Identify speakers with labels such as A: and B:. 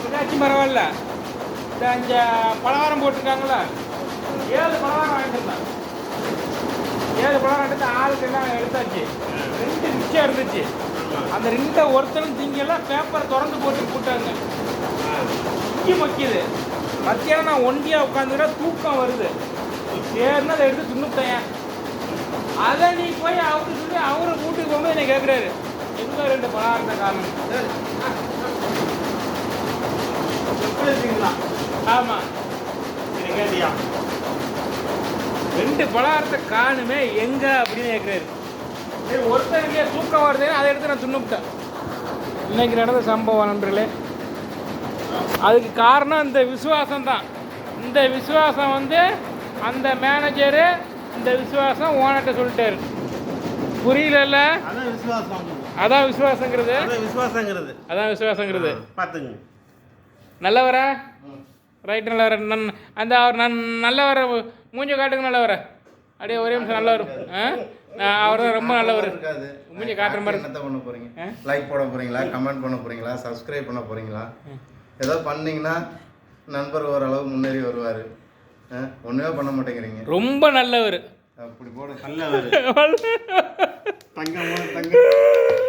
A: மீனாட்சி பரவாயில்ல. இந்த அங்கே பலகாரம் போட்டிருக்காங்களா, 7 பலகாரம் வாங்கிட்டு இருந்தான். 7 பலகாரம் எடுத்து ஆளுக்கு எல்லாம் எடுத்தாச்சு. 2 மிச்சம் இருந்துச்சு. அந்த 2 ஒருத்தரும் திங்கெல்லாம் பேப்பரை திறந்து போட்டு போட்டாங்க. மக்கிது. மத்தியானம் நான் ஒண்டியாக உட்காந்துக்கிட்டா தூக்கம் வருது. சேர்ந்து அதை எடுத்து தின்னுட்டேன். அதை நீ போய் அவரு சொல்லி அவரு வீட்டுக்கு போகும்போது என்னை கேட்குறாரு, எங்க 2 பலகாரத்தை காரணம். ஆமாம்,
B: கேட்டியா
A: 2 பலகாரத்தை காணுமே எங்க அப்படின்னு கேட்குறாரு. ஒருத்தர் எங்கேயா தூக்கம் வருதுன்னு அதை எடுத்து நான் தின்னுவிட்டேன். இன்னைக்கு நடந்த சம்பவம் நண்பர்களே. அதுக்கு காரணம் இந்த விசுவாசம் தான். இந்த விசுவாசம் வந்து அந்த மேனேஜரு இந்த விசுவாசம் ஓனர்கிட்ட சொல்லிட்டாரு. புரியல? அதான் விசுவாசங்கிறது. அதான் விசுவாசங்கிறது.
B: பார்த்துங்க.
A: நல்லவரா? ரைட்டு, நல்லவர. அந்த அவர் நல்லவர மூஞ்ச காட்டுங்க. நல்லவர அப்படியே ஒரே நிமிஷம். நல்லவர். அவர் தான் ரொம்ப நல்லவர். மூஞ்சி காட்டுற மாதிரி.
C: என்ன பண்ண போறீங்க? லைக் போட போறீங்களா, கமெண்ட் பண்ண போறீங்களா, சப்ஸ்கிரைப் பண்ண போறீங்களா? ஏதோ பண்ணீங்கன்னா நண்பர் ஓரளவு முன்னேறி வருவார். ஒன்றுமே பண்ண மாட்டேங்கிறீங்க.
A: ரொம்ப நல்லவர்.
C: அப்படி போட
B: நல்லவர். தங்கம் தங்கம்.